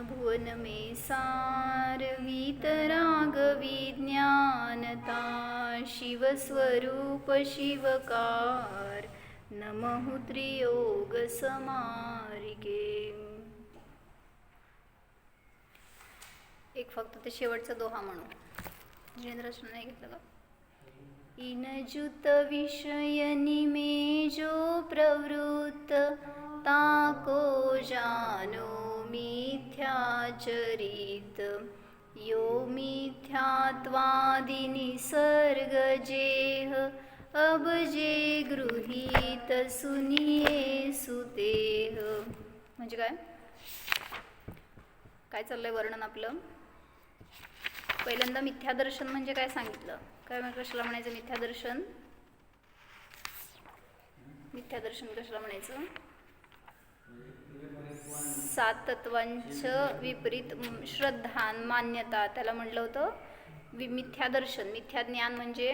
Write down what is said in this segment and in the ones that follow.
भुवन में सार वीतराग विज्ञानता शिवस्वरूप शिवकार नमः त्रियोग समारिके. एक फक्त ते शेवटचा दोहा म्हणू. जिनेंद्र नाही घेतलं का? इनजुत विषय निमेजो प्रवृत्त ताको जानो मिथ्याचरित यो मिथ्यात्वादि निसर्ग जेह अबजे गृहीत सुनिये सुतेह. म्हणजे काय काय चाललंय वर्णन आपलं? पहिल्यांदा मिथ्यादर्शन म्हणजे काय सांगितलं. काय कशाला म्हणायचं मिथ्यादर्शन? मिथ्यादर्शन कशाला म्हणायचं? सात तत्वांचं विपरीत श्रद्धा मान्यता त्याला म्हटलं होतं मिथ्यादर्शन. मिथ्या ज्ञान म्हणजे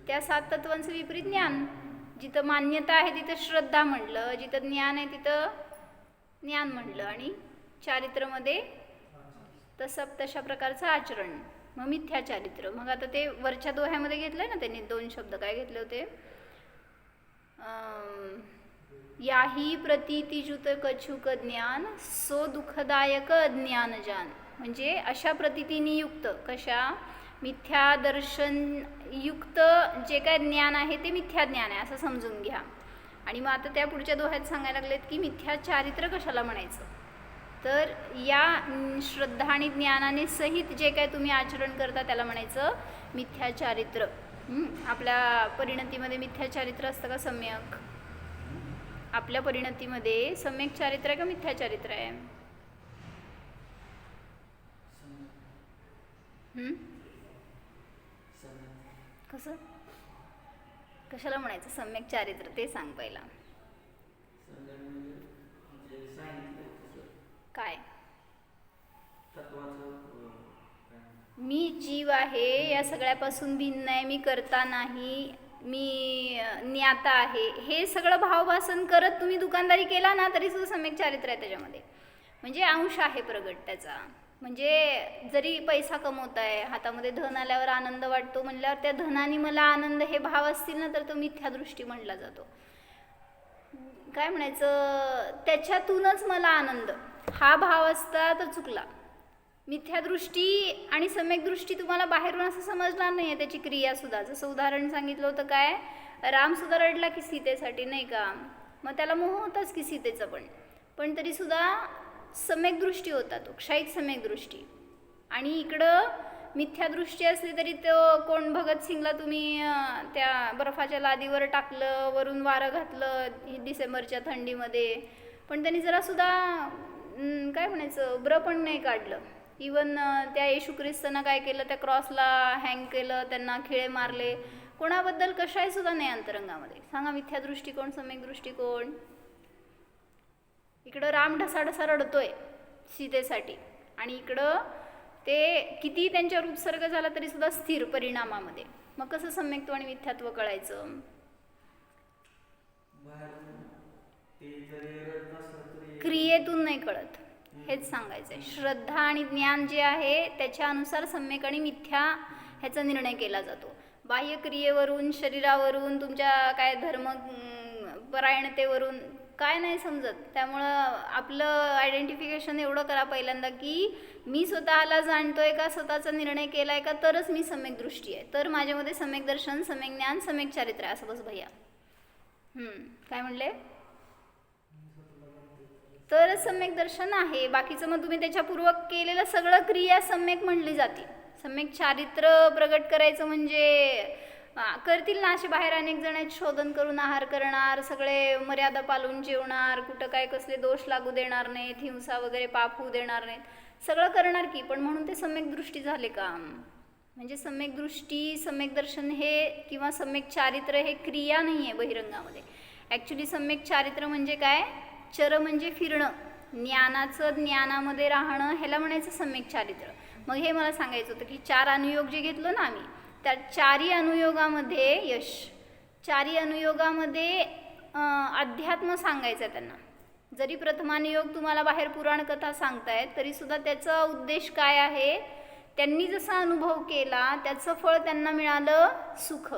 त्या सात तत्वांचं विपरीत ज्ञान. जिथं मान्यता आहे तिथं श्रद्धा म्हटलं, जिथं ज्ञान आहे तिथं ज्ञान म्हटलं, आणि चारित्र्यामध्ये तशा प्रकारचं आचरण, मग मिथ्या चारित्र. मग आता ते वरच्या दोह्यामध्ये घेतलंय ना त्यांनी दोन शब्द. काय घेतले होते? याही प्रतीतीजुत कछुक ज्ञान सो दुःखदायक अज्ञान जान. म्हणजे अशा प्रतीतीने युक्त, कशा मिथ्या दर्शन युक्त जे काय ज्ञान आहे ते मिथ्या ज्ञान आहे असं समजून घ्या. आणि मग आता त्या पुढच्या दोह्यात सांगायला लागलेत की मिथ्या चारित्र कशाला म्हणायचं. तर या श्रद्धा आणि ज्ञानाने सहित जे काय तुम्ही आचरण करता त्याला म्हणायचं मिथ्या चारित्र. आपल्या परिणतीमध्ये मिथ्या चारित्र असतं का सम्यक? आपल्या परिणतीमध्ये सम्यक चारित्र आहे का मिथ्या चारित्र आहे? कसं कशाला म्हणायचं सम्यक चारित्र ते सांग पहिला. काय? मी जीव आहे, या सगळ्यापासून भिन्न आहे, मी करता नाही, मी ज्ञाता आहे, हे सगळं भावभासन करत तुम्ही दुकानदारी केला ना तरी सुद्धा सम्यक चारित्र आहे त्याच्यामध्ये. म्हणजे अंश आहे प्रगट त्याचा. म्हणजे जरी पैसा कमवताय, हातामध्ये धन आल्यावर आनंद वाटतो म्हणल्यावर त्या धनाने मला आनंद हे भाव असतील ना तर तो मिथ्या दृष्टी म्हणला जातो. काय म्हणायचं? त्याच्यातूनच मला आनंद हा भाव असता तर चुकला. मिथ्यादृष्टी आणि सम्यक दृष्टी तुम्हाला बाहेरून असं समजणार नाही आहे त्याची क्रियासुद्धा. जसं उदाहरण सांगितलं होतं काय, रामसुद्धा रडला की सीतेसाठी, नाही का? मग त्याला मोह होताच की सीतेचा पण तरीसुद्धा सम्यक दृष्टी होता तो, क्षयिक सम्यक दृष्टी. आणि इकडं मिथ्यादृष्टी असली तरी तो कोण भगतसिंगला तुम्ही त्या बर्फाच्या लादीवर टाकलं, वरून वारं घातलं डिसेंबरच्या थंडीमध्ये, पण त्यांनी जरासुद्धा काय म्हणायचं ब्र पण नाही काढलं. इवन त्या येशू ख्रिस्तांना काय केलं, त्या क्रॉसला हँग केलं, त्यांना खिळे मारले, कोणाबद्दल कशाही सुद्धा नाही अंतरंगामध्ये. सांगा मिथ्या दृष्टिकोन सम्यक दृष्टिकोन? इकडं राम ढसाढसा रडतोय सीतेसाठी आणि इकडं ते किती त्यांच्यावर उपसर्ग झाला तरी सुद्धा स्थिर परिणामामध्ये. मग कसं सम्यक्त्व आणि मिथ्यात्व कळायचं? क्रियेतून नाही कळत, हेच सांगायचंय. श्रद्धा आणि ज्ञान जे आहे त्याच्यानुसार सम्यक आणि मिथ्या ह्याचा निर्णय केला जातो. बाह्य क्रियेवरून, शरीरावरून, तुमच्या काय धर्म परायणतेवरून काय नाही समजत. त्यामुळं आपलं आयडेंटिफिकेशन एवढं करा पहिल्यांदा की मी स्वतःला जाणतोय का, स्वतःचा निर्णय केलाय का, तरच मी सम्यक दृष्टी आहे, तर माझ्यामध्ये सम्यक दर्शन, सम्यक ज्ञान, सम्यक चारित्र आहे. असं बस भैया. काय म्हणले? तर सम्यक दर्शन आहे. बाकीचं मग तुम्ही त्याच्यापूर्वक केलेलं सगळं क्रिया सम्यक म्हणली जाते. सम्यक चारित्र प्रगट करायचं म्हणजे करतील ना असे बाहेर अनेक जण आहेत, शोधन करून आहार करणार, सगळे मर्यादा पाळून जेवणार, कुठं काय कसले दोष लागू देणार नाहीत, हिंसा वगैरे पाप होऊ देणार नाहीत, सगळं करणार की. पण म्हणून ते सम्यक दृष्टी झाले का? म्हणजे सम्यक दृष्टी, सम्यक दर्शन हे किंवा सम्यक चारित्र हे क्रिया नाही आहे बहिरंगामध्ये. ॲक्च्युली सम्यक चारित्र म्हणजे काय? चर म्हणजे फिरणं, ज्ञानाचं ज्ञानामध्ये राहणं, ह्याला म्हणायचं सम्यक चारित्र. मग हे मला सांगायचं होतं की 4 अनुयोग जे घेतलं ना आम्ही, त्या 4ही अनुयोगामध्ये चारी अनुयोगामध्ये अध्यात्म सांगायचं त्यांना. जरी प्रथमानुयोग तुम्हाला बाहेर पुराण कथा सांगतायत तरी सुद्धा त्याचा उद्देश काय आहे, त्यांनी जसा अनुभव केला त्याचं फळ त्यांना मिळालं सुख,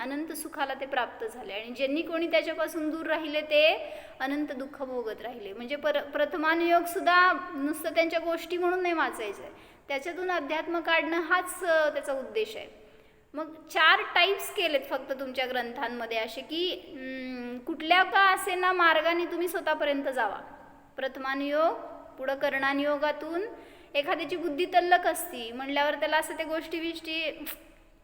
अनंत सुखाला ते प्राप्त झाले. आणि ज्यांनी कोणी त्याच्यापासून दूर राहिले ते अनंत दुःख भोगत राहिले. म्हणजे प्रथमानुयोग सुद्धा नुसतं त्यांच्या गोष्टी म्हणून नाही वाचायचं आहे, त्याच्यातून अध्यात्म काढणं हाच त्याचा उद्देश आहे. मग 4 टाईप्स केलेत फक्त तुमच्या ग्रंथांमध्ये असे की कुठल्या का असे ना मार्गाने तुम्ही स्वतःपर्यंत जावा. प्रथमानुयोग, पुढं करणानुयोगातून एखाद्याची बुद्धी तल्लक असती म्हणल्यावर त्याला असं त्या गोष्टी बिष्टी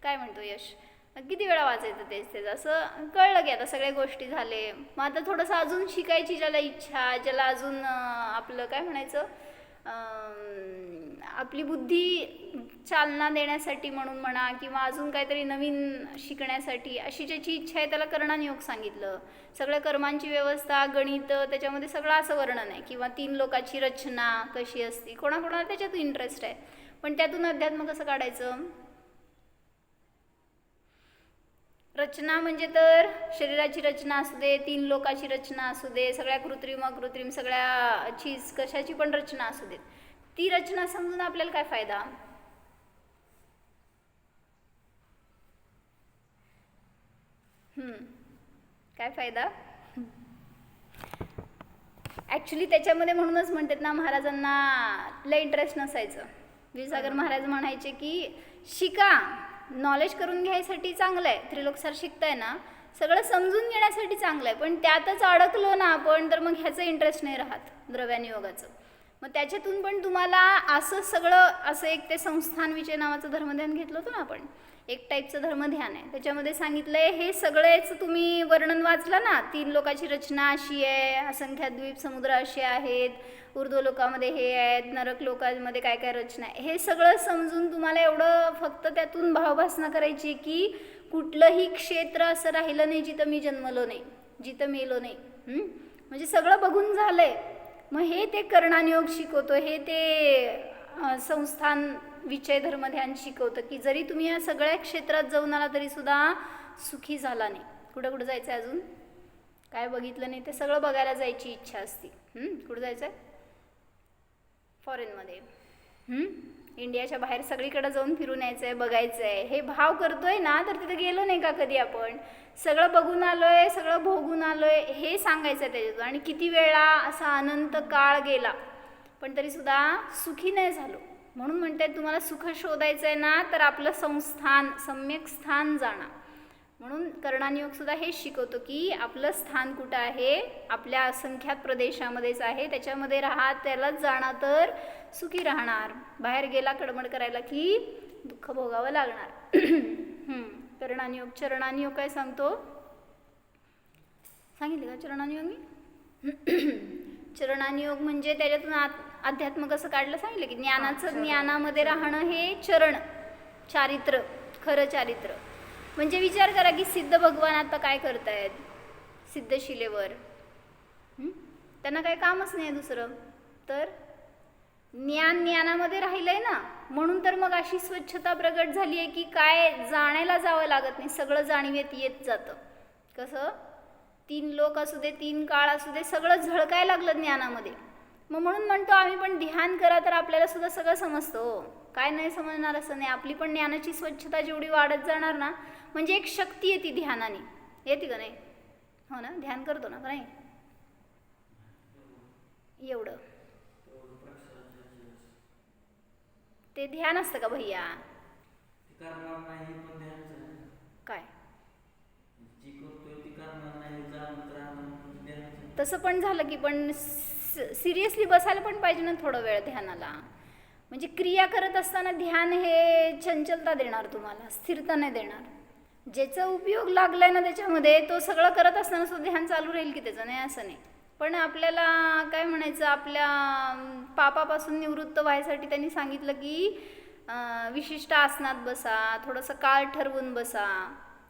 काय म्हणतो यश किती वेळा वाचायचं तेच असं कळलं की आता सगळ्या गोष्टी झाले. मग आता थोडंसं अजून शिकायची ज्याला इच्छा, ज्याला अजून आपलं काय म्हणायचं आपली बुद्धी चालना देण्यासाठी म्हणून म्हणा किंवा अजून काहीतरी नवीन शिकण्यासाठी अशी ज्याची इच्छा आहे त्याला करणानुयोग सांगितलं. सगळ्या कर्मांची व्यवस्था, गणित, त्याच्यामध्ये सगळं असं वर्णन आहे. किंवा 3 लोकाची रचना कशी असती, कोणाकोणाला त्याच्यातून इंटरेस्ट आहे. पण त्यातून अध्यात्म कसं काढायचं. रचना म्हणजे तर शरीराची रचना असू दे, 3 लोकाची रचना असू दे, सगळ्या कृत्रिम सगळ्या चीज कशाची पण रचना असू देत, ती रचना समजून आपल्याला काय फायदा. काय फायदा. ॲक्च्युली त्याच्यामध्ये म्हणूनच म्हणतात ना महाराजांना लय इंटरेस्ट नसायचं. विसागर महाराज म्हणायचे की शिका, नॉलेज करून घ्यायसाठी चांगलं आहे, त्रिलोकसार शिकताय ना सगळं समजून घेण्यासाठी चांगलं आहे, पण त्यातच अडकलो ना आपण तर मग ह्याचं इंटरेस्ट नाही राहत द्रव्यानुयोगाचं. मग त्याच्यातून पण तुम्हाला असं सगळं असं एक ते संस्थान विषय नावाचं धर्मध्यान घेतलं होतं ना आपण, एक टाईपचं धर्मध्यान आहे. त्याच्यामध्ये सांगितलं आहे हे सगळेच तुम्ही वर्णन वाचलं ना, 3 लोकाची रचना अशी आहे, असंख्यात द्वीप समुद्र असे आहेत, ऊर्ध्वलोकामध्ये हे आहेत, नरक लोकांमध्ये काय काय रचना आहे, हे सगळं समजून तुम्हाला एवढं फक्त त्यातून भावभासना करायची की कुठलंही क्षेत्र असं राहिलं नाही जिथं मी जन्मलो नाही, जिथं मेलो नाही. म्हणजे सगळं बघून झालंय. मग हे ते करणानुयोग शिकवतो, हे ते संस्थान विषय धर्मध्यान शिकवतं की जरी तुम्ही या सगळ्या क्षेत्रात जाऊन आला तरी सुद्धा सुखी झाला नाही. कुठं जायचं आहे, अजून काय बघितलं नाही ते सगळं बघायला जायची इच्छा असते. कुठं जायचं आहे, फॉरेनमध्ये, इंडियाच्या बाहेर सगळीकडे जाऊन फिरून यायचं आहे, बघायचं आहे. हे भाव करतोय ना तर तिथं गेलो नाही का कधी आपण, सगळं बघून आलोय, सगळं भोगून आलोय हे सांगायचं आहे त्याच्यातून. आणि किती वेळा असा अनंत काळ गेला पण तरीसुद्धा सुखी नाही झालो. म्हणून म्हणते तुम्हाला सुख शोधायचं आहे ना तर आपलं संस्थान सम्यक स्थान जाणं. म्हणून करणानुयोग सुद्धा हेच शिकवतो की आपलं स्थान कुठं आहे, आपल्या असंख्यात प्रदेशामध्येच आहे, त्याच्यामध्ये राहा, त्यालाच जाणार तर सुखी राहणार. बाहेर गेला कडमड करायला की दुःख भोगावं लागणार. करणानुयोग. चरणानुयोग काय सांगतो, सांगितले का चरणानुयोग मी. चरणानुयोग म्हणजे त्याच्यातून अध्यात्म कसं काढलं सांगितलं की ज्ञानामध्ये राहणं हे चरण, चारित्र, खरं चारित्र. म्हणजे विचार करा की सिद्ध भगवान आता काय करतायत सिद्धशिलेवर, त्यांना काही कामच नाही दुसरं तर ज्ञानामध्ये राहिलंय ना, म्हणून तर मग अशी स्वच्छता प्रगट झाली आहे की काय जाण्याला जावं लागत नाही, सगळं जाणीवेत येत जातं. कसं 3 लोक असू दे, 3 काळ असू दे, सगळं झळकायला लागलं ज्ञानामध्ये. मग म्हणून म्हणतो आम्ही पण ध्यान करा तर आपल्याला सुद्धा सगळं समजतं. काय नाही समजणार असं नाही, आपली पण ज्ञानाची स्वच्छता जेवढी वाढत जाणार ना, म्हणजे एक शक्ती येते ध्यानाने, येते का नाही. हो ना, ध्यान करतो ना नाही एवढं ते ध्यान असतं का भैया. काय तसं पण झालं की पण सिरियसली बसायला पण पाहिजे ना थोडा वेळ ध्यानाला. म्हणजे क्रिया करत असताना ध्यान हे चंचलता देणार तुम्हाला, स्थिरता नाही देणार. ज्याचा उपयोग लागलाय ना त्याच्यामध्ये तो सगळं करत असताना सुद्धा ध्यान चालू राहील की त्याचं, नाही असं नाही. पण आपल्याला काय म्हणायचं, आपल्या पापापासून निवृत्त व्हायसाठी त्यांनी सांगितलं की विशिष्ट आसनात बसा, थोडंसं काळ ठरवून बसा,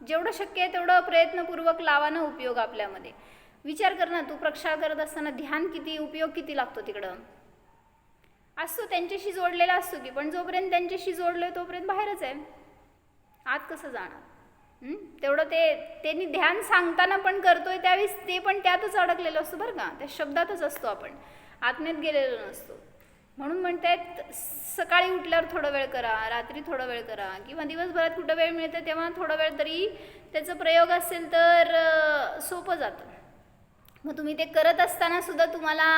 जेवढं शक्य आहे तेवढं प्रयत्नपूर्वक लावा ना उपयोग आपल्यामध्ये. विचार कर ना, तू प्रक्षाळ करत असताना ध्यान किती, उपयोग किती लागतो तिकडं असतो, त्यांच्याशी जोडलेला असतो की, पण जोपर्यंत त्यांच्याशी जोडलोय तोपर्यंत बाहेरच आहे, आत कसं जाणार. तेवढं त्यांनी ध्यान सांगताना पण करतोय त्यावेळेस ते पण त्यातच अडकलेलं असतो बरं का, त्या शब्दातच असतो, आपण आत्म्यात गेलेलो नसतो. म्हणून म्हणतायत सकाळी उठल्यावर थोडा वेळ करा, रात्री थोडा वेळ करा, किंवा दिवसभरात कुठं वेळ मिळतं तेव्हा थोडा वेळ तरी त्याचा प्रयोग असेल तर सोपं जातं. मग तुम्ही ते करत असताना सुद्धा तुम्हाला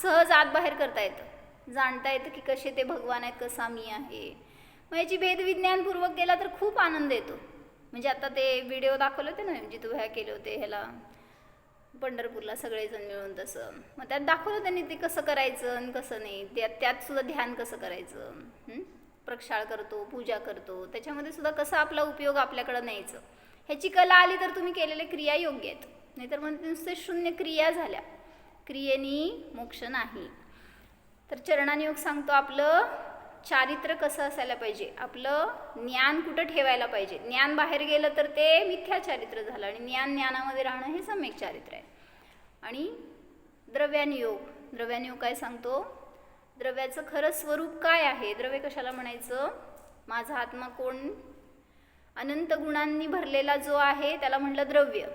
सहज आत बाहेर करता येतं, जाणता येतं की कसे ते भगवान आहेत, कसा मी आहे. मग याची भेदविज्ञानपूर्वक केला तर खूप आनंद येतो. म्हणजे आता ते व्हिडिओ दाखवले होते ना, जितू भया केले होते ह्याला पंढरपूरला सगळेजण मिळून, तसं मग त्यात दाखवलं त्यांनी ते कसं करायचं आणि कसं नाही. त्यात सुद्धा ध्यान कसं करायचं, प्रक्षाळ करतो, पूजा करतो, त्याच्यामध्ये सुद्धा कसा आपला उपयोग आपल्याकडं न्यायचं, ह्याची कला आली तर तुम्ही केलेल्या क्रिया योग्य आहेत. नाहीतर मग नुसते शून्य क्रिया झाल्या, क्रियेनी मोक्ष नाही. तर चरणानुयोग सांगतो आपलं चारित्र्य कसं असायला पाहिजे, आपलं ज्ञान कुठं ठेवायला पाहिजे. ज्ञान बाहेर गेलं तर ते मिथ्या चारित्र्य झालं, आणि ज्ञानामध्ये राहणं हे सम्यक चारित्र्य आहे. आणि द्रव्यानुयोग काय सांगतो, द्रव्याचं खरं स्वरूप काय आहे, द्रव्य कशाला म्हणायचं, माझा आत्मा कोण, अनंत गुणांनी भरलेला जो आहे त्याला म्हटलं द्रव्य.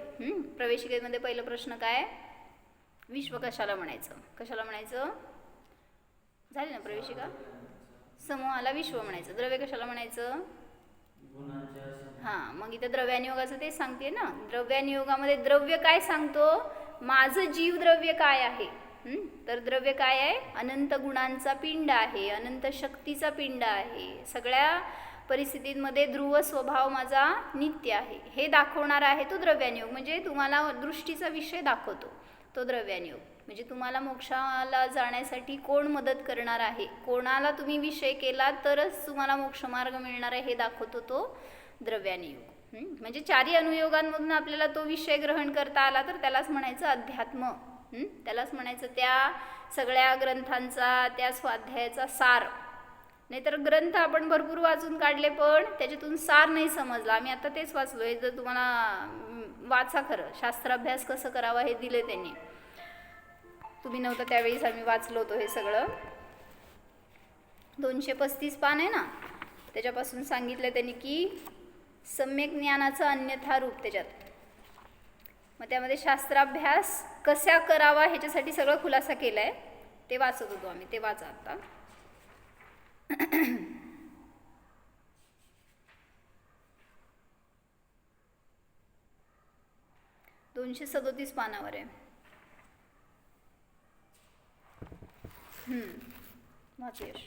प्रवेशिकेमध्ये पहिला प्रश्न काय, विश्व कशाला म्हणायचं, झाली ना प्रवेशिका, समूहाला विश्व म्हणायचं, द्रव्य कशाला म्हणायचं, हां. मग इथं द्रव्यानुयोगाचं तेच सांगते ना, द्रव्यानुयोगामध्ये द्रव्य काय सांगतो, माझं जीवद्रव्य काय आहे. तर द्रव्य काय आहे, अनंत गुणांचा पिंड आहे, अनंत शक्तीचा पिंड आहे, सगळ्या परिस्थितींमध्ये ध्रुव स्वभाव माझा नित्य आहे, हे दाखवणार आहे तो द्रव्यानुयोग. म्हणजे तुम्हाला दृष्टीचा विषय दाखवतो तो द्रव्यानुयोग. म्हणजे तुम्हाला मोक्षाला जाण्यासाठी कोण मदत करणार आहे, कोणाला तुम्ही विषय केला तरच तुम्हाला मोक्षमार्ग मिळणार आहे, हे दाखवतो तो द्रव्यानुयोग. म्हणजे चारी अनुयोगांमधून आपल्याला तो विषय ग्रहण करता आला तर त्यालाच म्हणायचं अध्यात्म, त्यालाच म्हणायचं त्या सगळ्या ग्रंथांचा, त्या स्वाध्यायाचा सार. नाहीतर ग्रंथ आपण भरपूर वाचून काढले पण त्याच्यातून सार नाही समजला. आम्ही आता तेच वाचलोय, जर तुम्हाला वाचा, खरं शास्त्राभ्यास कसं करावा हे दिले त्यांनी, तुम्ही नव्हतं त्यावेळेस आम्ही वाचलो होतो हे सगळं. 235 पान आहे ना, त्याच्यापासून सांगितलं त्यांनी की सम्यक ज्ञानाचं अन्यथा रूप त्याच्यात. मग त्यामध्ये शास्त्राभ्यास कसा करावा ह्याच्यासाठी सगळं खुलासा केला आहे, ते वाचत होतो आम्ही, ते वाचा आता. 237 पानावर आहे. वाचयश.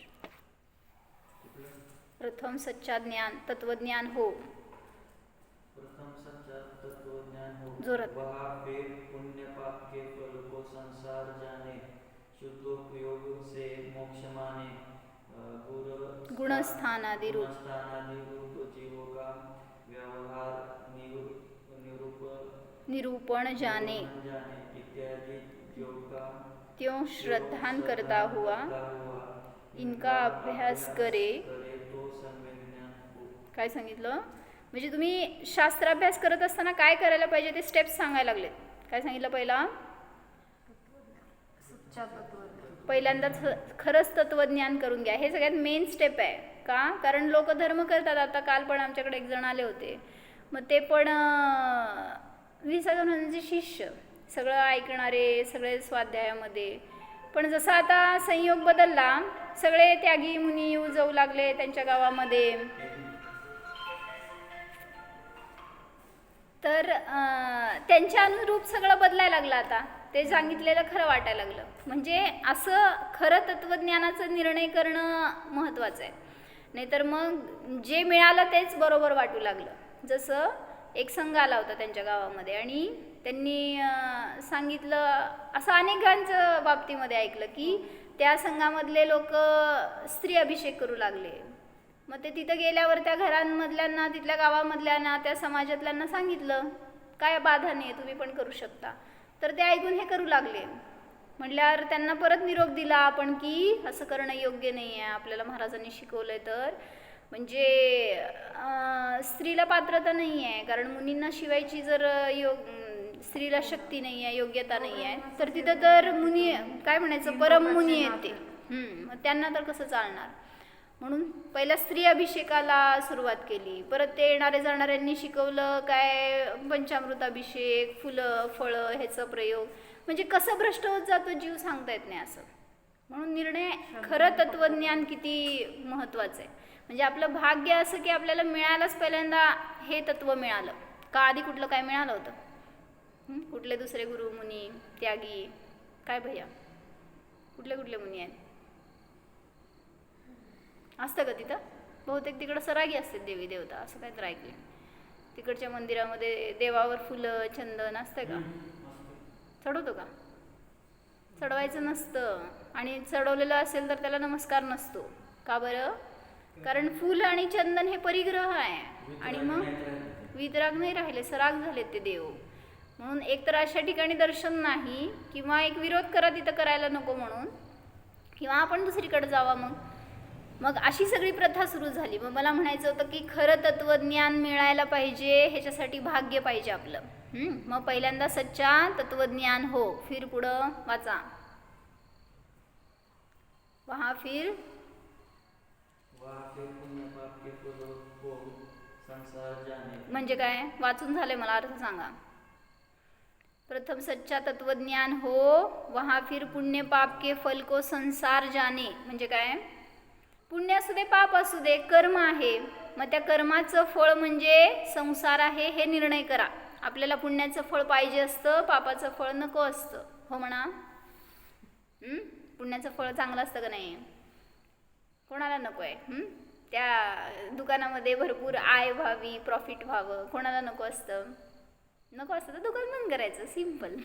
प्रथम सच्चा ज्ञान तत्वज्ञान हो, प्रथम सच्चा तत्वज्ञान हो, जोरात. वहा फिर पुण्य पाप के फल को संसार जाने, शुद्धोपयोग से मोक्ष माने, गुणस्थानादि रूप जीवों का व्यवहार निरूपण जाने, इत्यादि योग का त्यों श्रद्धान करता हुआ इनका अभ्यास करे. तो सम्यक ज्ञान हो. काय सांगितलं, म्हणजे तुम्ही शास्त्राभ्यास करत असताना काय करायला पाहिजे ते स्टेप्स सांगायला लागलेत. काय सांगितलं, पहिल्यांदाच खरंच तत्वज्ञान करून घ्या, हे सगळ्यात मेन स्टेप आहे. का, कारण लोक धर्म करतात. आता काल पण आमच्याकडे एक जण आले होते, मग ते पण 20 जणांचे शिष्य, सगळं ऐकणारे, सगळे स्वाध्यायामध्ये. पण जसा आता संयोग बदलला, सगळे त्यागी मुनी येऊ जाऊ लागले त्यांच्या गावामध्ये, तर त्यांच्या अनुरूप सगळं बदलायला लागलं. आता ते सांगितलेलं खरं वाटायला लागलं. म्हणजे असं खरं तत्त्वज्ञानाचा निर्णय करणं महत्त्वाचं आहे. नाहीतर मग जे मिळालं तेच बरोबर वाटू लागलं. जसं एक संघ आला होता त्यांच्या गावामध्ये आणि त्यांनी सांगितलं, असं अनेकांच्या बाबतीमध्ये ऐकलं की त्या संघामधले लोक स्त्री अभिषेक करू लागले. मग ते तिथं गेल्यावर त्या घरांमधल्यांना, तिथल्या गावामधल्यांना, त्या समाजातल्यांना सांगितलं काय बाधा नाही, तुम्ही पण करू शकता. तर ते ऐकून हे करू लागले. म्हटल्यावर त्यांना परत निरोप दिला आपण की असं करणं योग्य नाही आहे. आपल्याला महाराजांनी शिकवलंय तर म्हणजे स्त्रीला पात्रता नाही आहे, कारण मुनींना शिवायची जर स्त्रीला शक्ती नाही आहे, योग्यता नाही आहे, तर तिथं तर मुनी काय म्हणायचं, परम मुनी आहेत ते. मग त्यांना तर कसं चालणार. म्हणून पहिला स्त्री अभिषेकाला सुरुवात केली, परत ते येणारे जाणाऱ्यांनी शिकवलं काय पंचामृताभिषेक, फुलं फळं ह्याचा प्रयोग. म्हणजे कसं भ्रष्ट होत जातो जीव सांगता येत नाही असं. म्हणून निर्णय खरं तत्वज्ञान किती महत्त्वाचं आहे. म्हणजे आपलं भाग्य असं की आपल्याला मिळालंच पहिल्यांदा हे तत्व मिळालं का आधी कुठलं काय मिळालं होतं? कुठले दुसरे गुरु मुनी त्यागी काय भैया कुठले कुठले मुनी आहेत असतं का तिथं? बहुतेक तिकडं सरागी असते देवी देवता असं काय तर ऐकले. तिकडच्या मंदिरामध्ये देवावर फुलं चंदन असतं का? चढवतो का? चढवायचं नसतं. आणि चढवलेलं असेल तर त्याला नमस्कार नसतो. का बरं? कारण फुल आणि चंदन हे परिग्रह आहे आणि मग वितराग नाही राहिले, सराग झालेत ते देव. म्हणून एक तर अशा ठिकाणी दर्शन नाही किंवा एक विरोध करा तिथं करायला नको म्हणून, किंवा आपण दुसरीकडे जावा. मग अशी सगळी प्रथा सुरू झाली. मग मला म्हणायचं होतं की खरं तत्वज्ञान मिळायला पाहिजे, ह्याच्यासाठी भाग्य पाहिजे आपलं. मग पहिल्यांदा सच्चा तत्वज्ञान हो, फिर पुढं वाचा. वहाँ फिर पुण्य पाप के फलों को संसार जाने. म्हणजे काय? वाचून झाले, मला अर्थ सांगा. प्रथम सच्चा तत्वज्ञान हो, वहाँ फिर पुण्य पाप के फल को संसार जाने. म्हणजे काय? पुण्य असू दे पाप असू दे कर्म आहे, मग त्या कर्माचं फळ म्हणजे संसार आहे हे निर्णय करा. आपल्याला पुण्याचं फळ पाहिजे असतं, पापाचं फळ नको असतं. हो म्हणा. पुण्याचं फळ चांगलं असतं का नाही? कोणाला नको आहे? त्या दुकानामध्ये भरपूर आय व्हावी, प्रॉफिट व्हावं, कोणाला नको असतं? नको असतं तर दुकान बंद करायचं, सिंपल.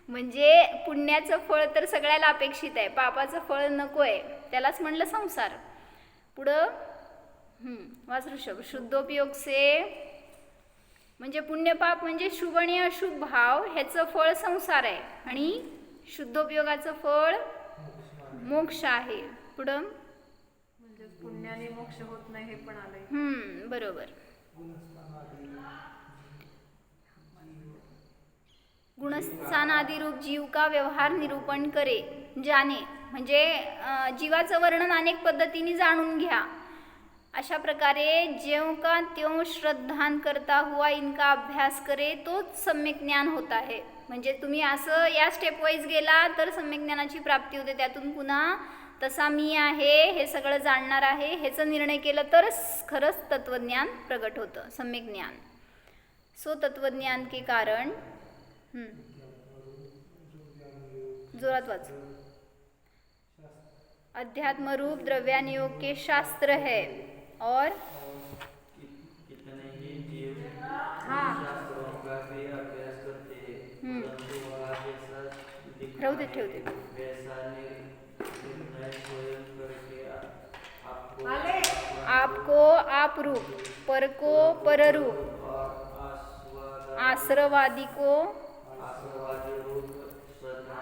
म्हणजे पुण्याचं फळ तर सगळ्याला अपेक्षित आहे, पापाचं फळ नको आहे, त्यालाच म्हणलं संसार. पुढं वाच ऋषभ. शुद्धोपयोग से म्हणजे पुण्यपाप म्हणजे शुभ आणि अशुभ भाव ह्याचं फळ संसार आहे आणि शुद्धोपयोगाचं फळ मोक्ष आहे. पुढं म्हणजे पुण्याने मोक्ष होत नाही हे पण आलंय. बरोबर. गुणस्थानादिरूप जीव का व्यवहार निरूपण करे जाने. म्हणजे जीवाचं वर्णन अनेक पद्धतीने जाणून घ्या. अशा प्रकारे ज्यों का त्यों श्रद्धान करता हुआ इनका अभ्यास करे तो सम्यक ज्ञान होता है. म्हणजे तुम्ही असं या स्टेप वाईज गेला तर सम्यक ज्ञानाची प्राप्ती होते. त्यातून पुन्हा तसा मी आहे हे सगळं जाणणार आहे ह्याचा निर्णय केला तरच खरंच तत्वज्ञान प्रगट होतं, सम्यक ज्ञान. सो तत्वज्ञान के कारण जोरात वाच. अध्यात्म रूप द्रव्यानुयोग के शास्त्र है और कितने ही जीव शास्त्रों का भी अभ्यास करते हैं, परंतु वह जैसा ठेवते ठेवते वैसा निर्णय स्वयं करके आपको आप रूप, पर को पर रूप, और आश्रवादी को आश्रवादी रूप श्रद्धा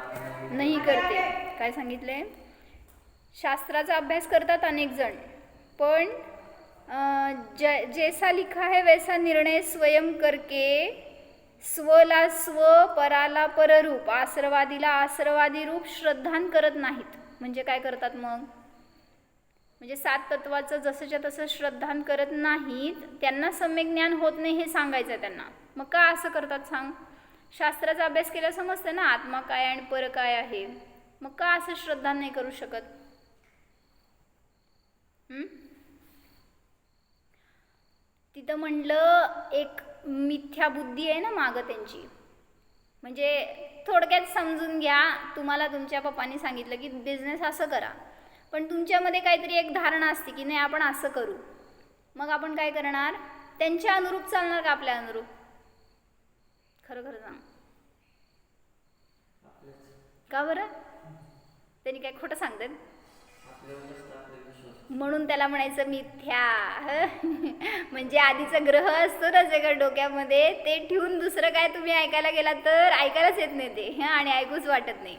नहीं करते. काय सांगितले? शास्त्राचा अभ्यास करतात अनेक जण, पण जैसा लिखा है वैसा निर्णय स्वयं करके स्वला स्व, पराला पररूप, आश्रवादीला आश्रवादी रूप श्रद्धान करत नाहीत. म्हणजे काय करतात मग? म्हणजे सात तत्वाचं जसंच्या तसं श्रद्धान करत नाहीत. त्यांना सम्यक ज्ञान होत नाही हे सांगायचं आहे त्यांना. मग का असं करतात सांग? शास्त्राचा अभ्यास केला समजतं ना आत्मा काय आणि पर काय आहे. मग का असं श्रद्धा नाही करू शकत? तिथं म्हणलं एक मिथ्या बुद्धी आहे ना मागं त्यांची. म्हणजे थोडक्यात समजून घ्या, तुम्हाला तुमच्या पप्पांनी सांगितलं की बिझनेस असं करा, पण तुमच्यामध्ये काहीतरी एक धारणा असते की नाही आपण असं करू. मग आपण काय करणार? त्यांच्या अनुरूप चालणार का आपल्या अनुरूप? खरं खरं सांग. का बरं? त्यांनी काय खोटं सांगतात म्हणून त्याला म्हणायचं मिथ्या. म्हणजे आधीचा ग्रह असतो ना सगळ्या डोक्यामध्ये, ते ठेवून दुसरं काय तुम्ही ऐकायला गेला तर ऐकायलाच येत नाही ते आणि ऐकूच वाटत नाही.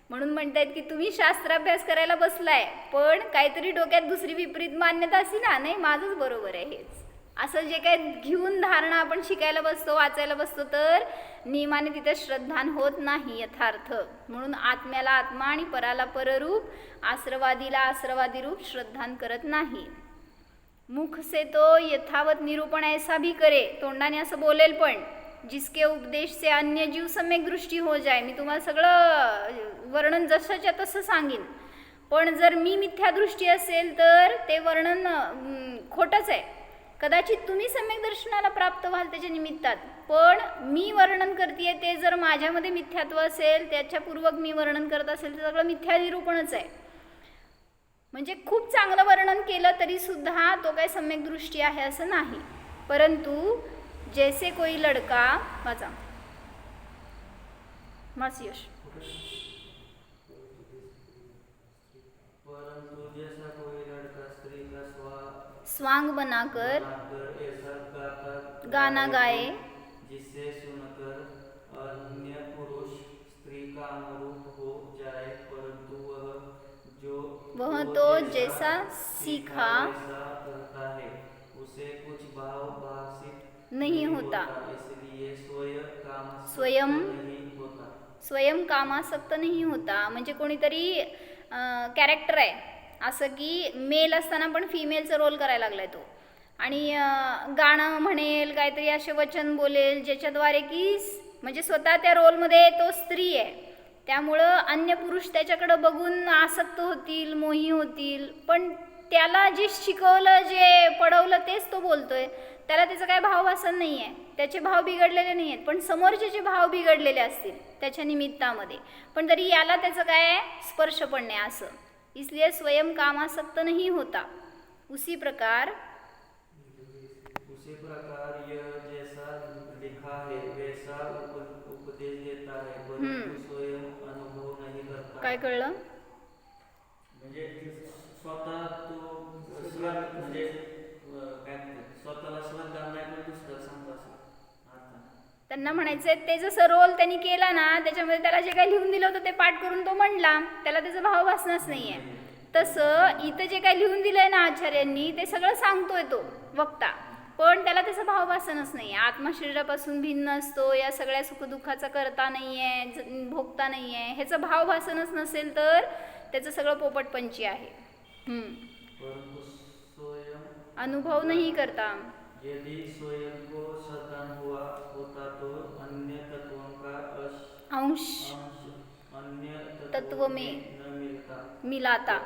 म्हणून म्हणतायत की तुम्ही शास्त्राभ्यास करायला बसलाय पण काहीतरी डोक्यात दुसरी विपरीत मान्यता असती ना, नाही माझंच बरोबर आहे हेच. असं जे काही घेऊन धारणा आपण शिकायला बसतो, वाचायला बसतो, तर नियमाने तिथे श्रद्धान होत नाही यथार्थ. म्हणून आत्म्याला आत्मा आणि पराला पररूप, आश्रवादीला आश्रवादी रूप श्रद्धान करत नाही. मुख से तो यथावत निरूपण ऐसा भी करे, तोंडाने असं बोलेल पण, जिसके उपदेश से अन्य जीव सम्यक दृष्टी हो जाए. मी तुम्हाला सगळं वर्णन जसंच्या तसं सांगेन, पण जर मी मिथ्यादृष्टी असेल तर ते वर्णन खोटंच आहे. कदाचित तुम्ही सम्यक दर्शनाला प्राप्त व्हाल त्याच्या निमित्तात, पण मी वर्णन करते ते जर माझ्यामध्ये मिथ्यात्व असेल, त्याच्यापूर्वक मी वर्णन करत असेल, तर सगळं मिथ्या निरूपणच आहे. म्हणजे खूप चांगलं वर्णन केलं तरी सुद्धा तो काही सम्यक दृष्टी आहे असं नाही. परंतु जैसे कोई लड़का, वाचा मास यश, परंतु जैसा कोई लड़का स्त्री का स्वांग बनाकर ऐसा गाना गाए, जिससे सुनकर अन्य पुरुष स्त्री का अनुरूप हो जाए, परंतु वह तो जैसा सीखा वैसा करता है, उसे कुछ भाव भाषित नहीं होता, इसलिए स्वयं नहीं होता. स्वयं कामासक्त नाही होता. म्हणजे कोणीतरी कॅरेक्टर आहे असं की मेल असताना पण फिमेलचा रोल करायला लागलाय तो, आणि गाणं म्हणेल, काहीतरी असे वचन बोलेल ज्याच्याद्वारे की म्हणजे स्वतः त्या रोलमध्ये तो स्त्री आहे, त्यामुळं अन्य पुरुष त्याच्याकडं बघून आसक्त होतील, मोही होतील. पण त्याला जे शिकवलं, जे पडवलं तेच तो बोलतोय, त्याला त्याचं काय भावभासन नाही आहे, त्याचे भाव बिघडलेले नाही आहेत, पण समोरचे भाव बिघडलेले असतील त्याच्या निमित्तामध्ये, पण तरी याला त्याचं काय स्पर्श पण नाही असं. इसलिए स्वयं कामासक्त नहीं होता. उसी प्रकार यह जैसा लिखा है वैसा उपदेश देता है, परंतु स्वयं अनुभव नहीं करता. काय कळलं? म्हणजे स्वतः तो म्हणजे स्वतःला श्रद्धा नाही पण दुसऱ्याला सांगतो असं. त्यांना म्हणायचंय ते जसं रोल त्यांनी केला ना, त्याच्यामध्ये त्याला जे काही लिहून दिलं होतं ते पाठ करून तो म्हणला, त्याला त्याचा भाव भासणारच नाही आहे. तसं इथं जे काही लिहून दिलंय ना आचार्यांनी, ते सगळं सांगतोय तो वक्ता, पण त्याला त्याचा भाव भासणच नाही आहे. आत्मा शरीरापासून भिन्न असतो, या सगळ्या सुखदुःखाचा करता नाही आहे, भोगता नाही आहे, ह्याचं भाव भासणच नसेल तर त्याचं सगळं पोपटपंची आहे. अनुभव नहीं करता. यदि स्वयं को श्रद्धान हुआ होता तो अन्य तत्वों का अंश अन्य तत्व में न मिलाता,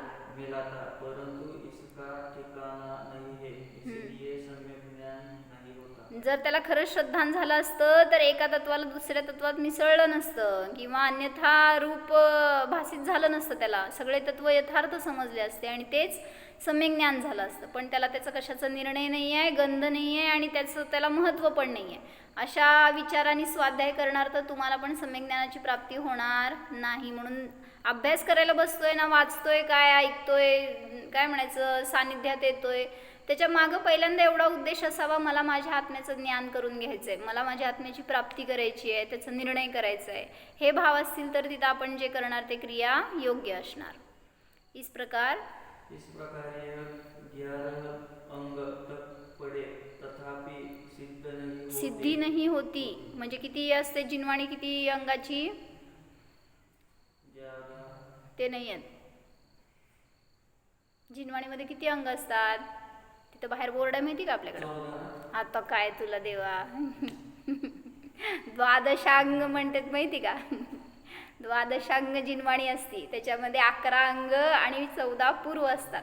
परंतु इसका ठिकाना नहीं है, इसलिए सम्यक ज्ञान नहीं होता. जर त्याला खरंच श्रद्धान झालं असतं तर एका तत्वाला दुसऱ्या तत्वात मिसळलं नसतं, किंवा अन्यथा रूप भासित झालं नसतं, त्याला सगळे तत्व यथार्थ समजले असते आणि तेच सम्यक ज्ञान झालं असतं. पण त्याला त्याचा कशाचा निर्णय नाही आहे, गंध नाही आहे, आणि त्याला महत्त्व पण नाही आहे. अशा विचारांनी स्वाध्याय करणार तर तुम्हाला पण सम्यक ज्ञानाची प्राप्ती होणार नाही. म्हणून अभ्यास करायला बसतोय ना, वाचतोय, काय ऐकतोय, काय म्हणायचं, सानिध्यात येतोय, त्याच्या मागं पहिल्यांदा एवढा उद्देश असावा, मला माझ्या आत्म्याचं ज्ञान करून घ्यायचं आहे, मला माझ्या आत्म्याची प्राप्ती करायची आहे, त्याचा निर्णय करायचा आहे. हे भाव असतील तर तिथं आपण जे करणार ते क्रिया योग्य असणार. इस प्रकार यह 11 अंग तक पड़े तथापि सिद्धी नाही होती. म्हणजे किती असते जिनवाणी, किती अंगाची ते नाही आहेत. जिनवाणीमध्ये किती अंग असतात? तिथं बाहेर बोर्ड आहे माहिती का आपल्याकडं? आता काय तुला देवा द्वादशांग म्हणतात माहिती का? द्वादशांग जिनवाणी असती, त्याच्यामध्ये 11 अंग आणि 14 पूर्व असतात.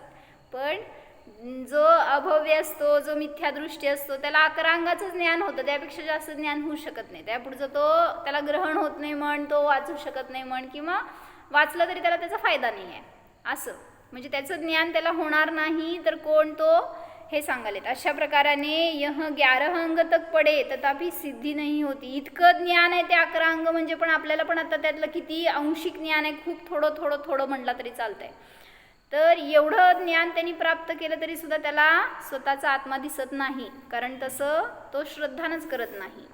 पण जो अभव्य असतो, जो मिथ्यादृष्टी असतो, त्याला 11 अंगाचं ज्ञान होतं, त्यापेक्षा जास्त ज्ञान होऊ शकत नाही. त्यापुढचं त्याला ग्रहण होत नाही म्हण, तो वाचू शकत नाही म्हण, किंवा वाचलं तरी त्याला त्याचा फायदा नाही आहे असं. म्हणजे त्याचं ज्ञान त्याला होणार नाही, तर कोण तो हे सांगालेत. अशा प्रकाराने यह 11 अंग तक पडे तथापि सिद्धी नाही होती. इतकं ज्ञान आहे ते 11 अंग म्हणजे, पण आपल्याला पण आता त्यातलं किती अंशिक ज्ञान आहे, खूप थोडं म्हणलं तरी चालतंय. तर एवढं ज्ञान त्यांनी प्राप्त केलं तरी सुद्धा त्याला स्वतःचा आत्मा दिसत नाही, कारण तसं तो श्रद्धानच करत नाही.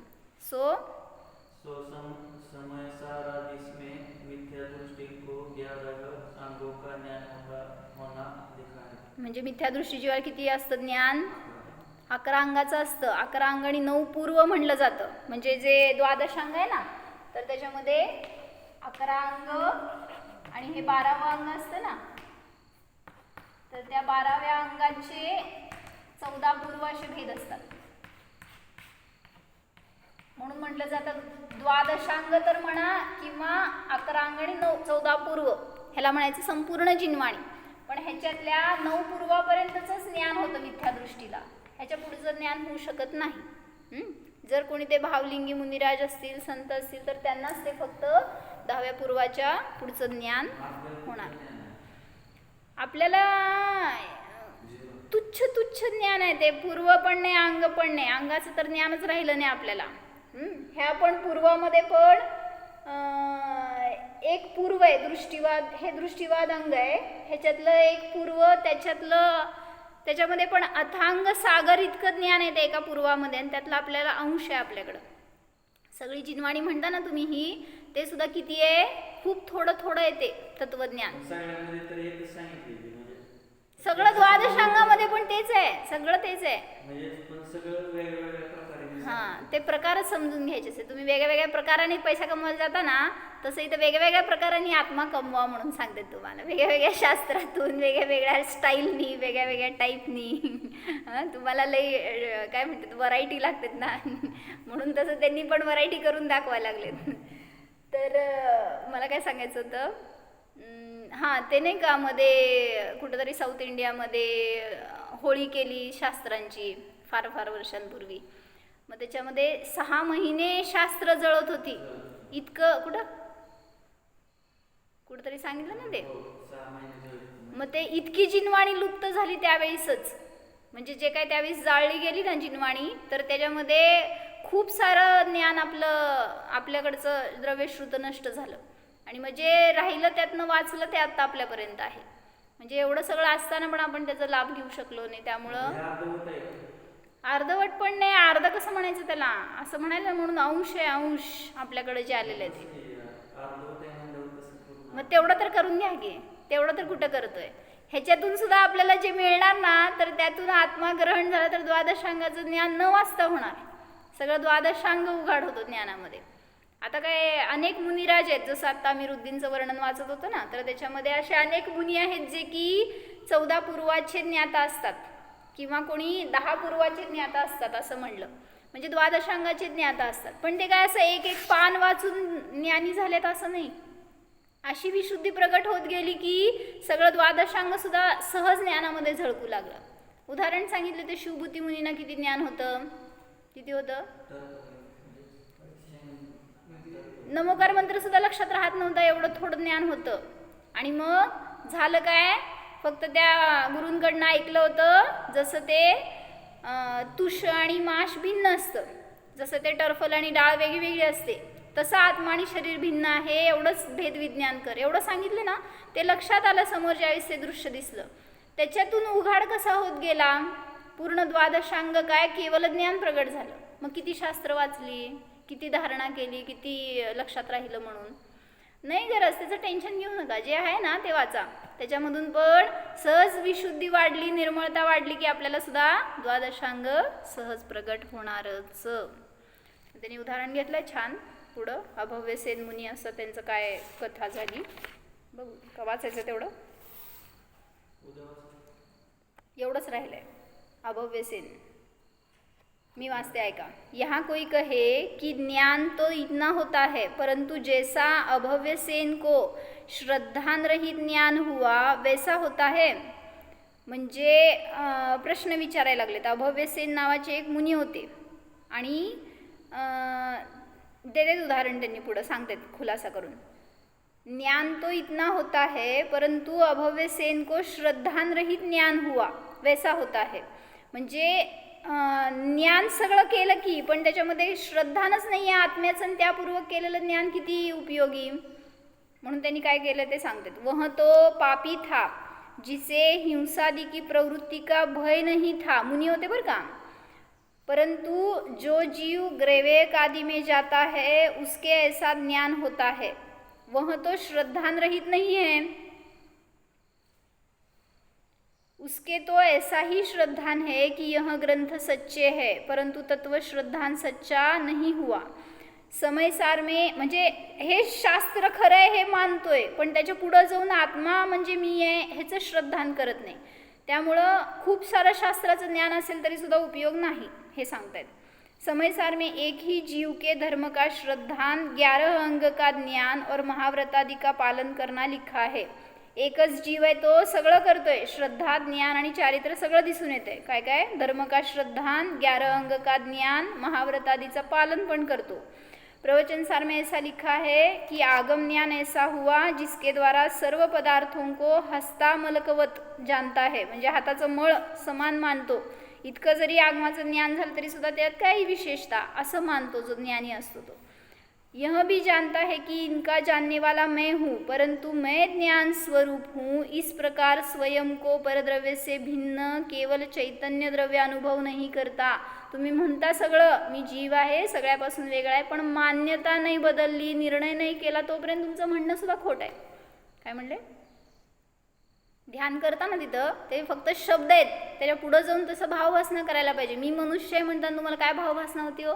समय सारा जिसमें मिथ्या दृष्टि को 11 अंगों का ज्ञान होना लिखा है. म्हणजे मिथ्यादृष्टीशिवाय किती असतं ज्ञान? 11 अंगाचं असतं. 11 अंग आणि 9 पूर्व म्हणलं जातं. म्हणजे जे द्वादशांग आहे ना, तर त्याच्यामध्ये 11 अंग आणि हे 12वं अंग असतं ना, तर त्या 12व्या अंगाचे 14 पूर्व असे भेद असतात. म्हणून म्हटलं जातं द्वादशांग तर म्हणा किंवा 11 अंग आणि 14 पूर्व, ह्याला म्हणायचं संपूर्ण जिनवाणी. पण ह्याच्यातल्या 9 पूर्वापर्यंतच ज्ञान होतं मिथ्यादृष्टीला, ह्याच्या पुढचं ज्ञान होऊ शकत नाही. जर कोणी ते भावलिंगी मुनिराज असतील, संत असतील, तर त्यांनाच ते फक्त 10व्या पूर्वाच्या पुढचं ज्ञान होणार. आपल्याला तुच्छ तुच्छ ज्ञान आहे ते, पूर्व पण नाही अंग पण नाही. अंगाचं तर ज्ञानच राहिलं नाही आपल्याला. ह्या पण पूर्वामध्ये पण एक पूर्व आहे दृष्टीवाद, हे दृष्टीवाद अंग आहे. ह्याच्यातलं एक पूर्व, त्याच्यामध्ये पण अथांग सागर इतकं ज्ञान आहे ते एका पूर्वामध्ये, आणि त्यातलं आपल्याला अंश आहे आपल्याकडं. सगळी जिनवाणी म्हणता ना तुम्ही ही, ते सुद्धा किती आहे, खूप थोडं थोडं येते तत्वज्ञान. सगळ्यामध्ये तर एकच सांगितले म्हणजे सगळं द्वादशांगामध्ये पण तेच आहे, सगळं तेच आहे. म्हणजे पण सगळं वेगवेगळ्या प्रकारे ते प्रकारच समजून घ्यायचे असते. तुम्ही वेगळ्या वेगळ्या प्रकाराने पैसा कमवायला जाता ना, तसं इथं वेगळ्या प्रकारांनी आत्मा कमवा म्हणून सांगते तुम्हाला. वेगळ्या शास्त्रातून, वेगळ्या स्टाईलनी, वेगळ्या टाईपनी तुम्हाला लई काय म्हणतात व्हरायटी लागतात ना, म्हणून तसं त्यांनी पण व्हरायटी करून दाखवायला लागलेत. तर मला काय सांगायचं होतं, ते नाही का मध्ये कुठंतरी साऊथ इंडियामध्ये होळी केली शास्त्रांची फार वर्षांपूर्वी. मग त्याच्यामध्ये 6 महिने शास्त्र जळत होती. इतकं कुठंतरी सांगितलं ना ते. 6 महिने मग ते इतकी जिनवाणी लुप्त झाली त्यावेळेसच. म्हणजे जे काय त्यावेळेस जाळली गेली ना जिनवाणी, तर त्याच्यामध्ये खूप सारं ज्ञान आपल्याकडचं द्रव्यश्रुत नष्ट झालं. आणि मग जे राहिलं त्यातनं वाचलं ते आत्ता आपल्यापर्यंत आहे. म्हणजे एवढं सगळं असताना पण आपण त्याचा लाभ घेऊ शकलो नाही. त्यामुळं अर्धवट पण नाही, अर्ध कसं म्हणायचं त्याला, असं म्हणायला म्हणून अंश आहे, अंश आपल्याकडे जे आलेलं आहे ते. मग तेवढं तर करून घ्या की, तेवढं तर कुठं करतोय. ह्याच्यातून सुद्धा आपल्याला जे मिळणार ना, तर त्यातून आत्माग्रहण झालं तर द्वादशांगाचं ज्ञान न वाचता होणार. सगळं द्वादशांग उघाड होतो ज्ञानामध्ये. आता काय अनेक मुनिराज आहेत, जसं आता अमीरुद्दीनचं वर्णन वाचत होतं ना, तर त्याच्यामध्ये असे अनेक मुनी आहेत जे की 14 पूर्वाचे ज्ञाता असतात, किंवा कोणी 10 पूर्वाचे ज्ञाता असतात असं म्हणलं. म्हणजे द्वादशांगाचे ज्ञाता असतात. पण ते काय असं एक पान वाचून ज्ञानी झालेत असं नाही. अशी विशुद्धी प्रगट होत गेली की सगळं द्वादशांग सुद्धा सहज ज्ञानामध्ये झळकू लागलं. उदाहरण सांगितलं ते शिवभूती मुनींना किती ज्ञान होतं, किती होतं. नमोकार मंत्र सुद्धा लक्षात राहत नव्हता, एवढं थोडं ज्ञान होतं. आणि मग झालं काय, फक्त त्या गुरूंकडनं ऐकलं होतं, जसं ते तुष आणि माश भिन्न असतं, जसं ते टर्फल आणि डाळ वेगळी असते, तसं आत्मा आणि शरीर भिन्न आहे, एवढंच भेदविज्ञान कर, एवढं सांगितलं ना. ते लक्षात आलं समोर ज्यावेळेस ते दृश्य दिसलं. त्याच्यातून उघाड कसा होत गेला, पूर्ण द्वादशांग काय केवल ज्ञान प्रगट झालं. मग किती शास्त्र वाचली, किती धारणा केली, किती लक्षात राहिलं म्हणून नाही गरज, त्याचं टेन्शन घेऊ नका. जे आहे ना ते वाचा, त्याच्यामधून पण सहज विशुद्धी वाढली, निर्मळता वाढली की आपल्याला सुद्धा द्वादशांग सहज प्रगट होणारच. त्यांनी उदाहरण घेतलं छान. पुढं अभव्य सेन मुनी असं त्यांचं काय कथा झाली बघू का, वाचायचं तेवढं, एवढंच राहिलंय. अभव्य सेन मी वाचते ऐका. यहाँ कोई कहे कि ज्ञान तो इतना होता है, परंतु जैसा अभव्य सेन को श्रद्धान रहित ज्ञान हुआ वैसा होता है. म्हणजे प्रश्न विचारायला लागलेत. अभव्य सेन नावाचे एक मुनी होते आणि देतात उदाहरण, त्यांनी पुढं सांगतात खुलासा करून. ज्ञान तो इतना होता है परंतु अभव्य सेन को श्रद्धान रहित ज्ञान हुआ वैसा होता है. म्हणजे ज्ञान सगळं केलं की पण त्याच्यामध्ये श्रद्धानच नाही आहे आत्म्याचं, आणि त्यापूर्वक केलेलं ज्ञान किती उपयोगी. म्हणून त्यांनी काय केलं ते सांगतात. वह तो पापी था जिसे हिंसादी की प्रवृत्ति का भय नहीं था. मुनी होते बरं का. परंतु जो जीव ग्रैवेक आदि में जाता है उसके ऐसा ज्ञान होता है. वह तो श्रद्धान रहित नहीं है, उसके तो ऐसा ही श्रद्धान है कि यह ग्रंथ सच्चे है, परंतु तत्व श्रद्धान सच्चा नहीं हुआ. समयसार में म्हणजे हे शास्त्र खरं आहे हे मानतोय, पण त्याच्या पुढं जाऊन आत्मा म्हणजे मी आहे ह्याचं श्रद्धान करत नाही. त्यामुळं खूप सारं शास्त्राचं ज्ञान असेल तरी सुद्धा उपयोग नाही हे सांगतायत. समयसार में एक ही जीव के धर्म का श्रद्धान 11 अंग का ज्ञान और महाव्रतादि का पालन करना लिखा है. एकच जीव आहे तो सगळं करतोय, श्रद्धा ज्ञान आणि चारित्र्य सगळं दिसून येतंय. काय काय धर्म का श्रद्धान 11 अंग का ज्ञान महाव्रतादिचं पालन पण करतो. प्रवचन सार में ऐसा लिखा है कि आगम ज्ञान ऐसा हुआ जिसके द्वारा सर्व पदार्थों को हस्तामलकवत जानता है. म्हणजे हाताचं मळ समान मानतो. इतकं जरी आगमाचं ज्ञान झालं तरी सुद्धा त्यात काही विशेषता असं मानतो जो ज्ञानी असतो तो. यह भी जानता है कि इनका जानने वाला मैं हूँ, परंतु मैं ज्ञान स्वरूप हूँ. इस प्रकार स्वयं को परद्रव्य से भिन्न केवल चैतन्य द्रव्य अनुभव नहीं करता. तुम्ही म्हणता सगळं मी जीव आहे, सगळ्यापासून वेगळा आहे, पण मान्यता नाही बदलली, निर्णय नाही केला, तोपर्यंत तुमचं म्हणणं सुद्धा खोटं आहे. काय म्हणले? ध्यान करता ना तिथं ते फक्त शब्द आहेत, त्याच्या पुढं जाऊन तसं भावभासना करायला पाहिजे. मी मनुष्य आहे म्हणताना तुम्हाला काय भावभासना होती हो?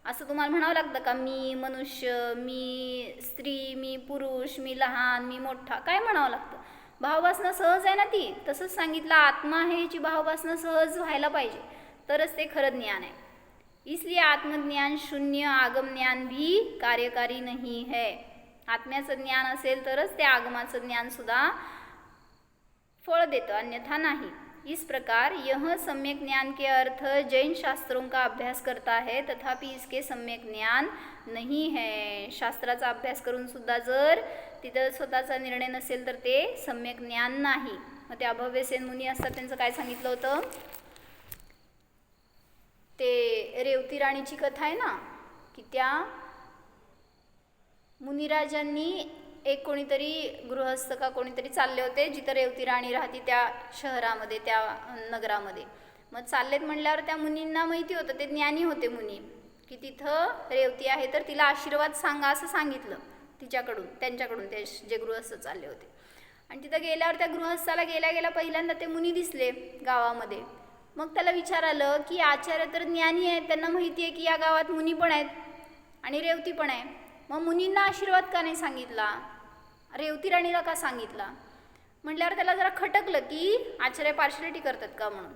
असं तुम्हाला म्हणावं लागतं का मी मनुष्य, मी स्त्री, मी पुरुष, मी लहान, मी मोठा, काय म्हणावं लागतं? भावभासना सहज आहे ना ती. तसंच सांगितलं आत्मा आहे याची भावभासना सहज व्हायला पाहिजे, तरच ते खरं ज्ञान आहे. इसलिए आत्मज्ञान शून्य, आगम ज्ञान भी कार्यकारी नहीं है. आत्म्याचं ज्ञान असेल तरच ते आगमाचं ज्ञान सुद्धा फल देतं, अन्यथा नहीं. इस प्रकार यह सम्यक ज्ञान के अर्थ जैन शास्त्रों का अभ्यास करता है, तथापि इसके सम्यक ज्ञान नहीं है. शास्त्राचा अभ्यास करून सुद्धा जर तिथं स्वतःचा निर्णय नसेल तर ते सम्यक ज्ञान नाही. मग ते अभव्यसेन मुनी असतात, त्यांचं काय सांगितलं होतं? ते रेवती राणीची कथा आहे ना, की त्या मुनिराजांनी एक कोणीतरी गृहस्थ का कोणीतरी चालले होते जिथं रेवती राणी राहती त्या शहरामध्ये, त्या नगरामध्ये. मग चाललेत म्हणल्यावर त्या मुनींना माहिती होतं, ते ज्ञानी होते मुनी, की तिथं रेवती आहे तर तिला आशीर्वाद सांगा असं सांगितलं तिच्याकडून, त्यांच्याकडून, ते जे गृहस्थ चालले होते. आणि तिथं गेल्यावर त्या गृहस्थाला गेल्या गेल्या पहिल्यांदा ते मुनी दिसले गावामध्ये. मग त्याला विचारलं की आचार्य तर ज्ञानी आहेत, त्यांना माहिती आहे की या गावात मुनी पण आहेत आणि रेवती पण आहे, मग मुनींना आशीर्वाद का नाही सांगितला, रेवती राणीला का सांगितला? म्हटल्यावर त्याला जरा खटकलं की आचार्य पार्शलिटी करतात का म्हणून.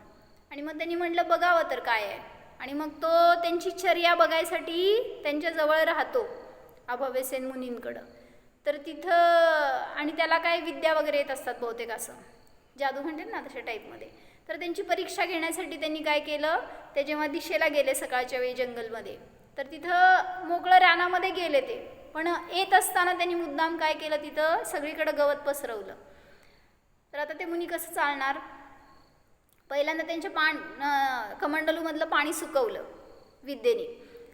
आणि मग त्यांनी म्हटलं बघावं तर काय आहे. आणि मग तो त्यांची चर्या बघायसाठी त्यांच्याजवळ राहतो अभव्यसेन मुनींकडं. तर तिथं आणि त्याला काय विद्या वगैरे येत असतात बहुतेक, असं जादू म्हणतात ना तशा टाईपमध्ये. तर त्यांची परीक्षा घेण्यासाठी त्यांनी काय केलं, ते जेव्हा दिशेला गेले सकाळच्या वेळी जंगलमध्ये, तर तिथं मोकळं रानामध्ये गेले ते. पण येत असताना त्यांनी मुद्दाम काय केलं, तिथं सगळीकडं गवत पसरवलं. तर आता ते मुनी कसं चालणार? पहिल्यांदा त्यांच्या कमंडलूमधलं पाणी सुकवलं विद्येने,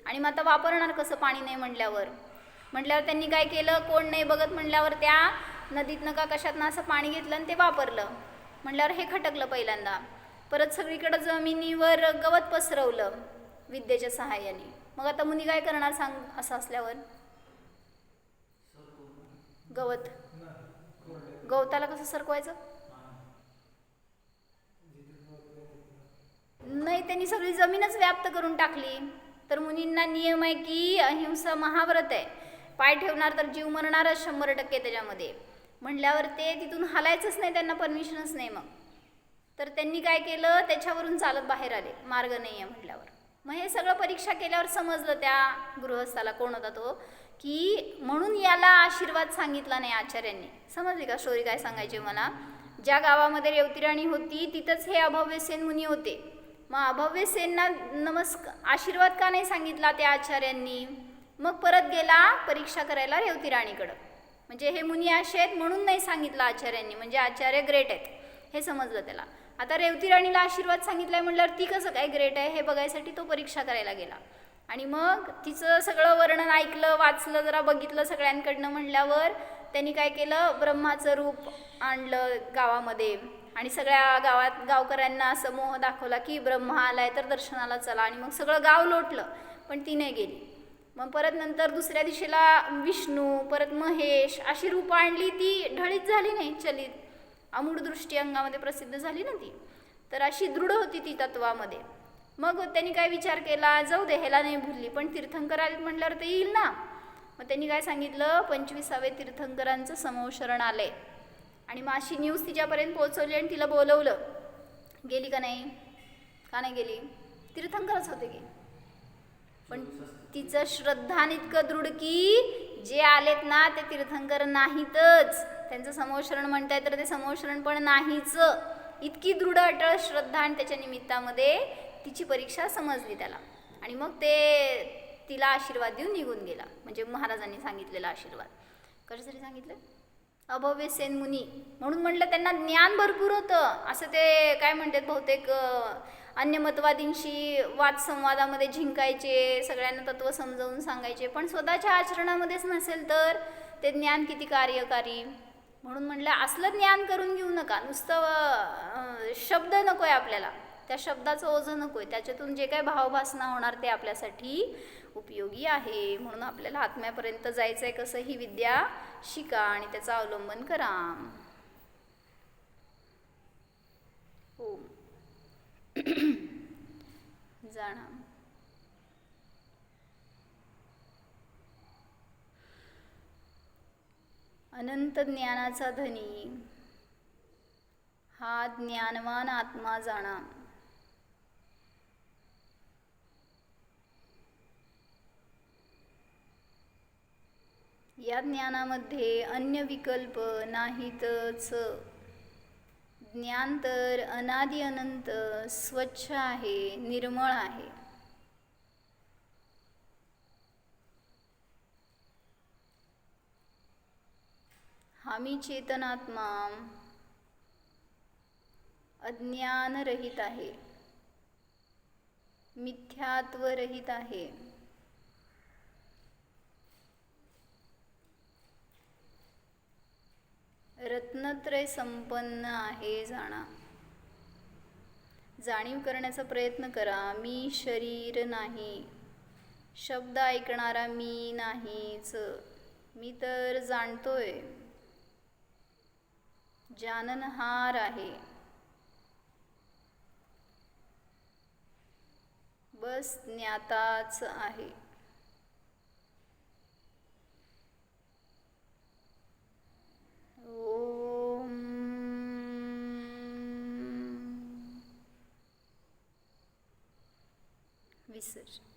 आणि मग आता वापरणार कसं पाणी नाही म्हटल्यावर त्यांनी काय केलं, कोण नाही बघत म्हटल्यावर त्या नदीतनं का कशातनं असं पाणी घेतलं आणि ते वापरलं. म्हटल्यावर हे खटकलं पहिल्यांदा. परत सगळीकडं जमिनीवर गवत पसरवलं विद्येच्या सहाय्याने. मग आता मुनी काय करणार सांग, असं असल्यावर? गवताला कसं सरकवायचं? नाही, त्यांनी सगळी जमीनच व्याप्त करून टाकली. तर मुनींना नियम आहे की अहिंसा महाव्रत आहे, पाय ठेवणार तर जीव मरणारच 100% त्याच्यामध्ये. म्हटल्यावर ते तिथून हलायचंच नाही, त्यांना परमिशनच नाही. मग तर त्यांनी काय केलं, त्याच्यावरून चालत बाहेर आले, मार्ग नाही आहे म्हटल्यावर. मग हे सगळं परीक्षा केल्यावर समजलं त्या गृहस्थाला, कोण होता तो, की म्हणून याला आशीर्वाद सांगितला नाही आचार्यांनी. समजली का स्टोरी काय सांगायची मला? ज्या गावामध्ये रेवती राणी होती तिथंच हे अभव्यसेन मुनी होते. मग अभव्यसेनना आशीर्वाद का नाही सांगितला त्या आचार्यांनी? मग परत गेला परीक्षा करायला रेवती राणीकडं. म्हणजे हे मुनी असे आहेत म्हणून नाही सांगितलं आचार्यांनी, म्हणजे आचार्य ग्रेट आहेत हे समजलं त्याला. आता रेवती राणीला आशीर्वाद सांगितलाय म्हटल्यावर ती कसं काय ग्रेट आहे हे बघायसाठी तो परीक्षा करायला गेला. आणि मग तिचं सगळं वर्णन ऐकलं, वाचलं, जरा बघितलं सगळ्यांकडनं. म्हटल्यावर त्यांनी काय केलं, ब्रह्माचं रूप आणलं गावामध्ये आणि सगळ्या गावकऱ्यांना असं मोह दाखवला की ब्रह्मा आलाय तर दर्शनाला चला. आणि मग सगळं गाव लोटलं, पण ती नाही गेली. मग परत नंतर दुसऱ्या दिशेला विष्णू, परत महेश अशी रूपं आणली, ती ढळीत झाली नाही चलित. अमूढदृष्टी अंगामध्ये प्रसिद्ध झाली ना ती, तर अशी दृढ होती ती तत्वामध्ये. मग त्यांनी काय विचार केला, जाऊ दे ह्याला नाही भुलली, पण तीर्थंकर आले म्हटल्यावर ते येईल ना. मग त्यांनी काय सांगितलं, 25वे तीर्थंकरांचं समोशरण आलंय. आणि मग अशी न्यूज तिच्यापर्यंत पोहोचवली आणि तिला बोलवलं. गेली का नाही, का नाही गेली, तीर्थंकरच होते की. पण तिचं श्रद्धान इतकं दृढ की जे आलेत ना ते तीर्थंकर नाहीतच, त्यांचं समोशरण म्हणताय तर ते समोशरण पण नाहीच. इतकी दृढ अटळ श्रद्धा आणि त्याच्या निमित्तामध्ये तिची परीक्षा समजली त्याला. आणि मग ते तिला आशीर्वाद देऊन निघून गेला. म्हणजे महाराजांनी सांगितलेला आशीर्वाद कशासाठी सांगितलं, अभव्य सेन मुनी म्हणून म्हटलं. त्यांना ज्ञान भरपूर होतं, असं ते काय म्हणतात बहुतेक अन्य मतवादींशी वादसंवादामध्ये जिंकायचे, सगळ्यांना तत्त्व समजावून सांगायचे, पण स्वतःच्या आचरणामध्येच नसेल तर ते ज्ञान किती कार्यकारी. म्हणून म्हटलं असलं ज्ञान करून घेऊ नका, नुसतं शब्द नको आहे आपल्याला, त्या शब्दाचं ओझं नको आहे, त्याच्यातून जे काय भावभासना होणार ते आपल्यासाठी उपयोगी आहे. म्हणून आपल्याला आत्म्यापर्यंत जायचं आहे कसं, ही विद्या शिका आणि त्याचं अवलंबन करा. हो जाणा. अनंत ज्ञानाचा धनी हा ज्ञानवान आत्मा जाणा. या ज्ञानामध्ये अन्य विकल्प नाहीतच. ज्ञान तर अनादि अनंत स्वच्छ आहे, निर्मळ आहे. हा मी चेतनात्मा अज्ञान रहित आहे, मिथ्यात्व रहित आहे. रत्नत्रय संपन्न आहे जाणा. जाणीव करण्याचा प्रयत्न करा. मी शरीर नाही, शब्द ऐकणारा मी नाहीच. मी तर जाणतोय, जाननहार आहे. बस ज्ञाताच आहे. ओम विसर्जन.